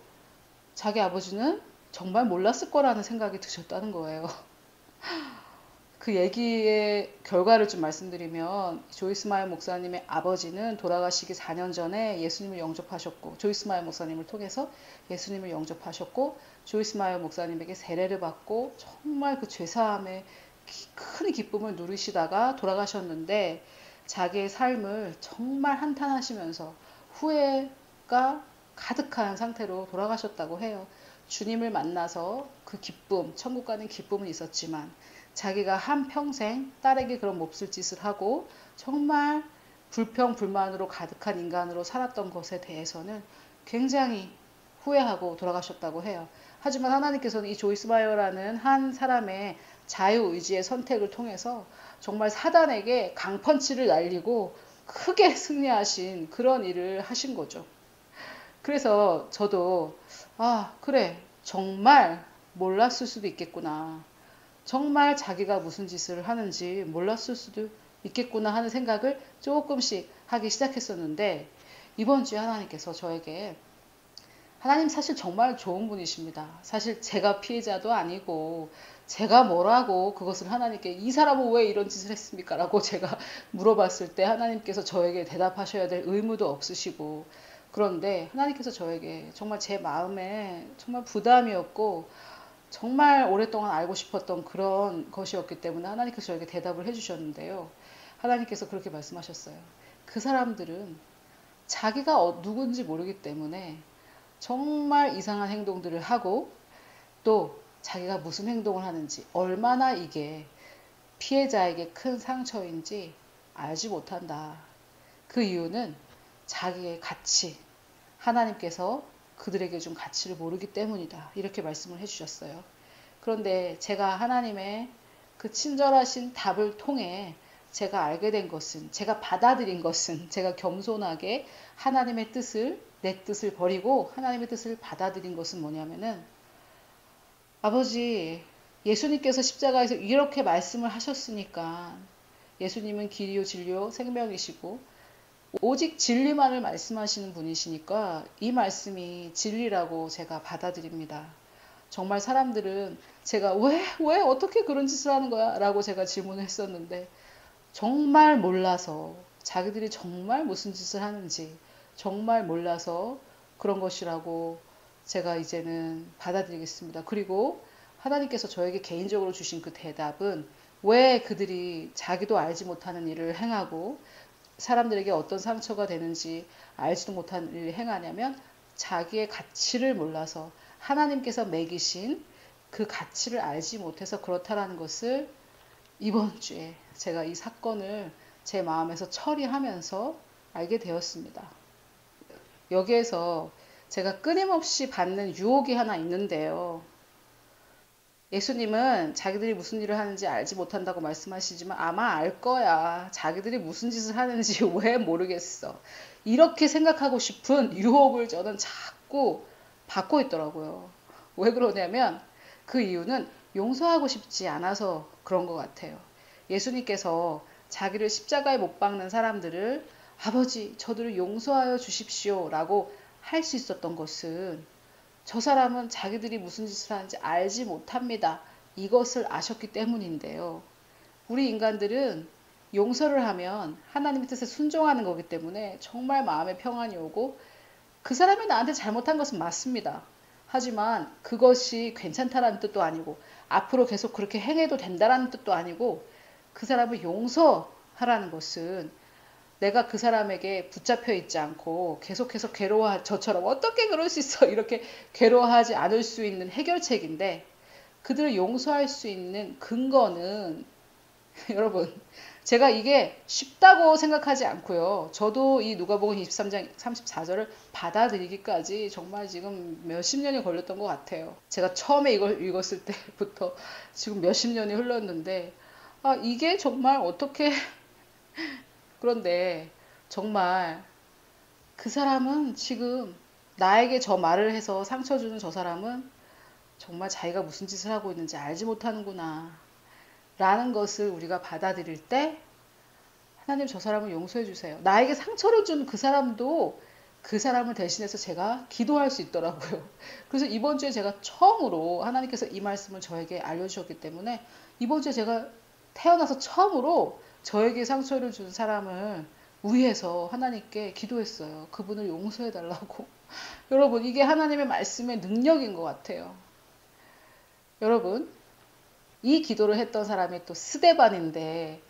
자기 아버지는 정말 몰랐을 거라는 생각이 드셨다는 거예요. 그 얘기의 결과를 좀 말씀드리면 조이스 마이어 목사님의 아버지는 돌아가시기 4년 전에 예수님을 영접하셨고 조이스 마이어 목사님을 통해서 예수님을 영접하셨고 조이스 마이어 목사님에게 세례를 받고 정말 그 죄사함의 큰 기쁨을 누리시다가 돌아가셨는데 자기의 삶을 정말 한탄하시면서 후회가 가득한 상태로 돌아가셨다고 해요. 주님을 만나서 그 기쁨, 천국 가는 기쁨은 있었지만 자기가 한평생 딸에게 그런 몹쓸 짓을 하고 정말 불평, 불만으로 가득한 인간으로 살았던 것에 대해서는 굉장히 후회하고 돌아가셨다고 해요. 하지만 하나님께서는 이 조이스 마이어라는 한 사람의 자유의지의 선택을 통해서 정말 사단에게 강펀치를 날리고 크게 승리하신 그런 일을 하신 거죠. 그래서 저도 그래 정말 몰랐을 수도 있겠구나. 정말 자기가 무슨 짓을 하는지 몰랐을 수도 있겠구나 하는 생각을 조금씩 하기 시작했었는데 이번 주에 하나님께서 저에게 하나님 사실 정말 좋은 분이십니다. 사실 제가 피해자도 아니고 제가 뭐라고 그것을 하나님께 이 사람은 왜 이런 짓을 했습니까? 라고 제가 물어봤을 때 하나님께서 저에게 대답하셔야 될 의무도 없으시고 그런데 하나님께서 저에게 정말 제 마음에 정말 부담이었고 정말 오랫동안 알고 싶었던 그런 것이었기 때문에 하나님께서 저에게 대답을 해주셨는데요. 하나님께서 그렇게 말씀하셨어요. 그 사람들은 자기가 누군지 모르기 때문에 정말 이상한 행동들을 하고 또 자기가 무슨 행동을 하는지 얼마나 이게 피해자에게 큰 상처인지 알지 못한다. 그 이유는 자기의 가치, 하나님께서 그들에게 준 가치를 모르기 때문이다. 이렇게 말씀을 해주셨어요. 그런데 제가 하나님의 그 친절하신 답을 통해 제가 알게 된 것은, 제가 받아들인 것은, 제가 겸손하게 하나님의 뜻을, 내 뜻을 버리고 하나님의 뜻을 받아들인 것은 뭐냐면은, 아버지, 예수님께서 십자가에서 이렇게 말씀을 하셨으니까, 예수님은 길이요, 진리요, 생명이시고, 오직 진리만을 말씀하시는 분이시니까 이 말씀이 진리라고 제가 받아들입니다. 정말 사람들은 제가 왜 어떻게 그런 짓을 하는 거야? 라고 제가 질문을 했었는데 정말 몰라서 자기들이 정말 무슨 짓을 하는지 정말 몰라서 그런 것이라고 제가 이제는 받아들이겠습니다. 그리고 하나님께서 저에게 개인적으로 주신 그 대답은 왜 그들이 자기도 알지 못하는 일을 행하고 사람들에게 어떤 상처가 되는지 알지도 못한 일을 행하냐면 자기의 가치를 몰라서 하나님께서 매기신 그 가치를 알지 못해서 그렇다라는 것을 이번 주에 제가 이 사건을 제 마음에서 처리하면서 알게 되었습니다. 여기에서 제가 끊임없이 받는 유혹이 하나 있는데요. 예수님은 자기들이 무슨 일을 하는지 알지 못한다고 말씀하시지만 아마 알 거야. 자기들이 무슨 짓을 하는지 왜 모르겠어. 이렇게 생각하고 싶은 유혹을 저는 자꾸 받고 있더라고요. 왜 그러냐면 그 이유는 용서하고 싶지 않아서 그런 것 같아요. 예수님께서 자기를 십자가에 못 박는 사람들을 아버지 저들을 용서하여 주십시오 라고 할 수 있었던 것은 저 사람은 자기들이 무슨 짓을 하는지 알지 못합니다. 이것을 아셨기 때문인데요. 우리 인간들은 용서를 하면 하나님의 뜻에 순종하는 거기 때문에 정말 마음에 평안이 오고 그 사람이 나한테 잘못한 것은 맞습니다. 하지만 그것이 괜찮다라는 뜻도 아니고 앞으로 계속 그렇게 행해도 된다라는 뜻도 아니고 그 사람을 용서하라는 것은 내가 그 사람에게 붙잡혀 있지 않고 계속해서 저처럼 어떻게 그럴 수 있어 이렇게 괴로워하지 않을 수 있는 해결책인데 그들을 용서할 수 있는 근거는 여러분 제가 이게 쉽다고 생각하지 않고요. 저도 이 누가복음 23장 34절을 받아들이기까지 정말 지금 몇십 년이 걸렸던 것 같아요. 제가 처음에 이걸 읽었을 때부터 지금 몇십 년이 흘렀는데, 아, 이게 정말 어떻게, 그런데 정말 그 사람은 지금 나에게 저 말을 해서 상처 주는 저 사람은 정말 자기가 무슨 짓을 하고 있는지 알지 못하는구나 라는 것을 우리가 받아들일 때, 하나님 저 사람을 용서해 주세요. 나에게 상처를 준 그 사람도 그 사람을 대신해서 제가 기도할 수 있더라고요. 그래서 이번 주에 제가 처음으로 하나님께서 이 말씀을 저에게 알려주셨기 때문에 이번 주에 제가 태어나서 처음으로 저에게 상처를 준 사람을 위해서 하나님께 기도했어요. 그분을 용서해 달라고. 여러분, 이게 하나님의 말씀의 능력인 것 같아요. 여러분, 이 기도를 했던 사람이 또 스데반인데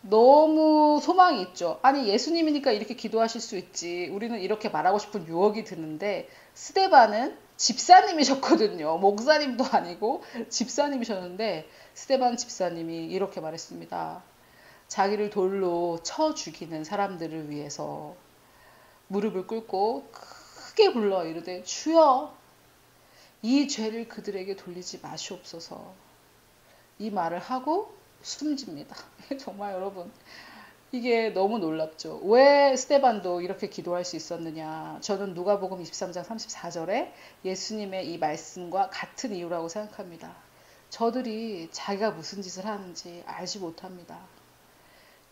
너무 소망이 있죠. 아니, 예수님이니까 이렇게 기도하실 수 있지. 우리는 이렇게 말하고 싶은 유혹이 드는데, 스데반은 집사님이셨거든요. 목사님도 아니고 집사님이셨는데, 스데반 집사님이 이렇게 말했습니다. 자기를 돌로 쳐 죽이는 사람들을 위해서 무릎을 꿇고 크게 불러 이르되, 주여, 이 죄를 그들에게 돌리지 마시옵소서. 이 말을 하고 숨집니다. 정말 여러분, 이게 너무 놀랍죠. 왜 스데반도 이렇게 기도할 수 있었느냐. 저는 누가복음 23장 34절에 예수님의 이 말씀과 같은 이유라고 생각합니다. 저들이 자기가 무슨 짓을 하는지 알지 못합니다.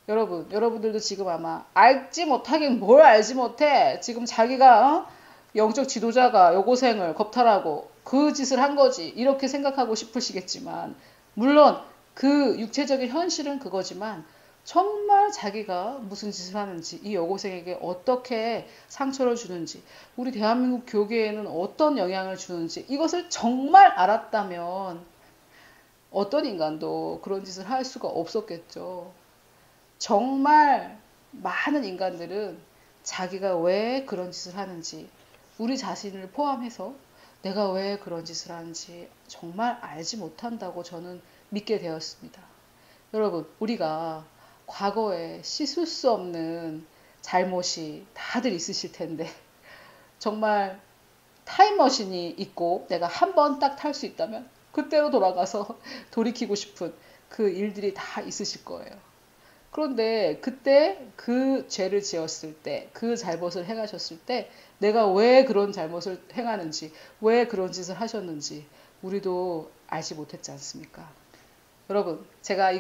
여러분들도 지금 아마 알지 못하긴 뭘 알지 못해. 지금 자기가 영적 지도자가 여고생을 겁탈하고 그 짓을 한 거지. 이렇게 생각하고 싶으시겠지만, 물론 그 육체적인 현실은 그거지만 정말 자기가 무슨 짓을 하는지, 이 여고생에게 어떻게 상처를 주는지, 우리 대한민국 교계에는 어떤 영향을 주는지 이것을 정말 알았다면 어떤 인간도 그런 짓을 할 수가 없었겠죠. 정말 많은 인간들은 자기가 왜 그런 짓을 하는지, 우리 자신을 포함해서 내가 왜 그런 짓을 하는지 정말 알지 못한다고 저는 믿게 되었습니다. 여러분, 우리가 과거에 씻을 수 없는 잘못이 다들 있으실 텐데, 정말 타임머신이 있고 내가 한 번 딱 탈 수 있다면 그때로 돌아가서 돌이키고 싶은 그 일들이 다 있으실 거예요. 그런데 그때 그 죄를 지었을 때, 그 잘못을 행하셨을 때 내가 왜 그런 잘못을 행하는지, 왜 그런 짓을 하셨는지 우리도 알지 못했지 않습니까? 여러분, 제가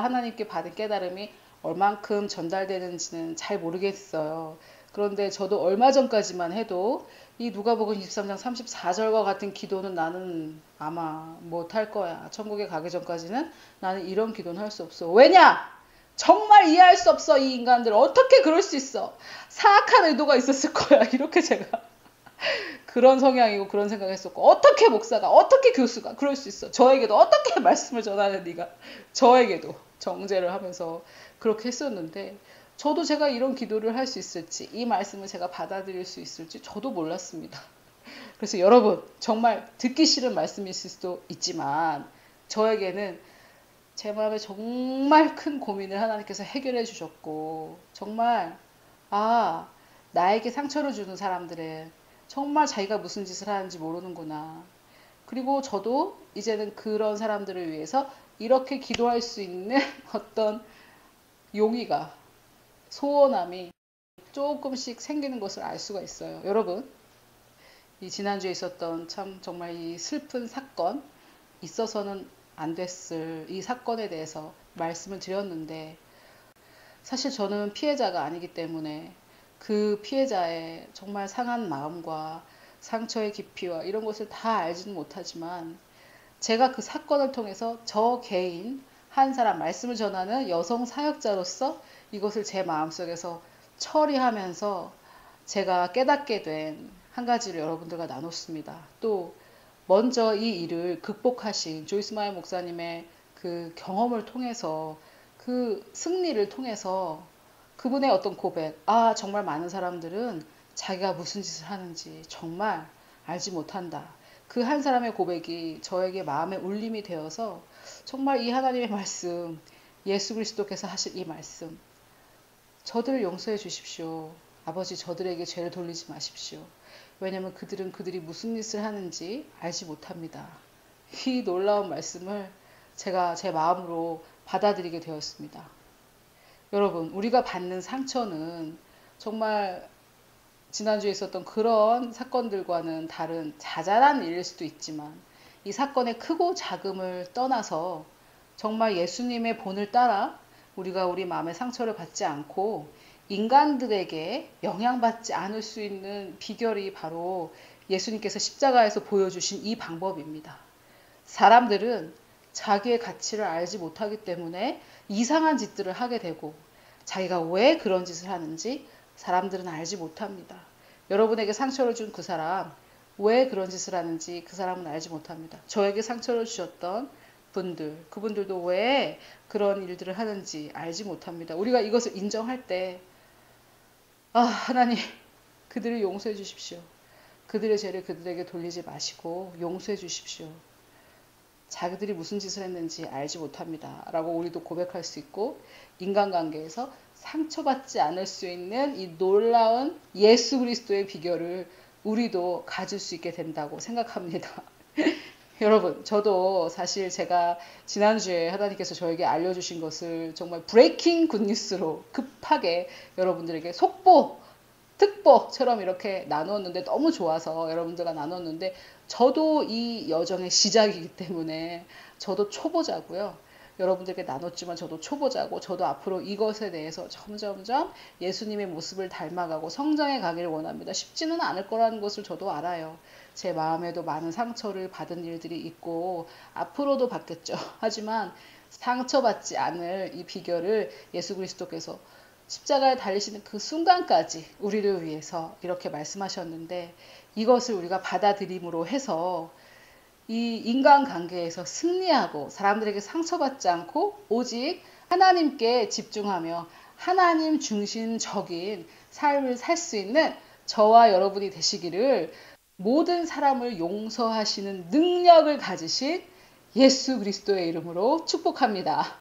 하나님께 받은 깨달음이 얼만큼 전달되는지는 잘 모르겠어요. 그런데 저도 얼마 전까지만 해도 이 누가복음 23장 34절과 같은 기도는 나는 아마 못할 거야. 천국에 가기 전까지는 나는 이런 기도는 할 수 없어. 왜냐? 정말 이해할 수 없어. 이 인간들 어떻게 그럴 수 있어. 사악한 의도가 있었을 거야. 이렇게 제가 그런 성향이고 그런 생각했었고, 어떻게 목사가, 어떻게 교수가 그럴 수 있어. 저에게도 어떻게 말씀을 전하는 네가, 저에게도 정죄를 하면서 그렇게 했었는데, 저도 제가 이런 기도를 할 수 있을지, 이 말씀을 제가 받아들일 수 있을지 저도 몰랐습니다. 그래서 여러분, 정말 듣기 싫은 말씀일 수도 있지만 저에게는 제 마음에 정말 큰 고민을 하나님께서 해결해 주셨고, 정말 나에게 상처를 주는 사람들은 정말 자기가 무슨 짓을 하는지 모르는구나. 그리고 저도 이제는 그런 사람들을 위해서 이렇게 기도할 수 있는 어떤 용의가, 소원함이 조금씩 생기는 것을 알 수가 있어요. 여러분, 이 지난주에 있었던 참 정말 이 슬픈 사건, 있어서는 안 됐을 이 사건에 대해서 말씀을 드렸는데, 사실 저는 피해자가 아니기 때문에 그 피해자의 정말 상한 마음과 상처의 깊이와 이런 것을 다 알지는 못하지만, 제가 그 사건을 통해서 저 개인 한 사람, 말씀을 전하는 여성 사역자로서 이것을 제 마음속에서 처리하면서 제가 깨닫게 된 한 가지를 여러분들과 나눴습니다. 또 먼저 이 일을 극복하신 조이스 마이 목사님의 그 경험을 통해서, 그 승리를 통해서 그분의 어떤 고백, 정말 많은 사람들은 자기가 무슨 짓을 하는지 정말 알지 못한다. 그 한 사람의 고백이 저에게 마음의 울림이 되어서 정말 이 하나님의 말씀, 예수 그리스도께서 하실 이 말씀, 저들을 용서해 주십시오. 아버지, 저들에게 죄를 돌리지 마십시오. 왜냐하면 그들은 그들이 무슨 짓을 하는지 알지 못합니다. 이 놀라운 말씀을 제가 제 마음으로 받아들이게 되었습니다. 여러분, 우리가 받는 상처는 정말 지난주에 있었던 그런 사건들과는 다른 자잘한 일일 수도 있지만 이 사건의 크고 작음을 떠나서 정말 예수님의 본을 따라 우리가 우리 마음의 상처를 받지 않고 인간들에게 영향받지 않을 수 있는 비결이 바로 예수님께서 십자가에서 보여주신 이 방법입니다. 사람들은 자기의 가치를 알지 못하기 때문에 이상한 짓들을 하게 되고 자기가 왜 그런 짓을 하는지 사람들은 알지 못합니다. 여러분에게 상처를 준 그 사람, 왜 그런 짓을 하는지 그 사람은 알지 못합니다. 저에게 상처를 주셨던 분들, 그분들도 왜 그런 일들을 하는지 알지 못합니다. 우리가 이것을 인정할 때, 하나님, 그들을 용서해 주십시오. 그들의 죄를 그들에게 돌리지 마시고 용서해 주십시오. 자기들이 무슨 짓을 했는지 알지 못합니다. 라고 우리도 고백할 수 있고, 인간관계에서 상처받지 않을 수 있는 이 놀라운 예수 그리스도의 비결을 우리도 가질 수 있게 된다고 생각합니다. 여러분, 저도 사실 제가 지난주에 하나님께서 저에게 알려주신 것을 정말 브레이킹 굿뉴스로 급하게 여러분들에게 속보, 특보처럼 이렇게 나눴는데 너무 좋아서 여러분들과 나눴는데 저도 이 여정의 시작이기 때문에 저도 초보자고요. 여러분들께 나눴지만 저도 초보자고 저도 앞으로 이것에 대해서 점점점 예수님의 모습을 닮아가고 성장해 가기를 원합니다. 쉽지는 않을 거라는 것을 저도 알아요. 제 마음에도 많은 상처를 받은 일들이 있고 앞으로도 받겠죠. 하지만 상처받지 않을 이 비결을 예수 그리스도께서 십자가에 달리시는 그 순간까지 우리를 위해서 이렇게 말씀하셨는데 이것을 우리가 받아들임으로 해서 이 인간관계에서 승리하고 사람들에게 상처받지 않고 오직 하나님께 집중하며 하나님 중심적인 삶을 살 수 있는 저와 여러분이 되시기를 모든 사람을 용서하시는 능력을 가지신 예수 그리스도의 이름으로 축복합니다.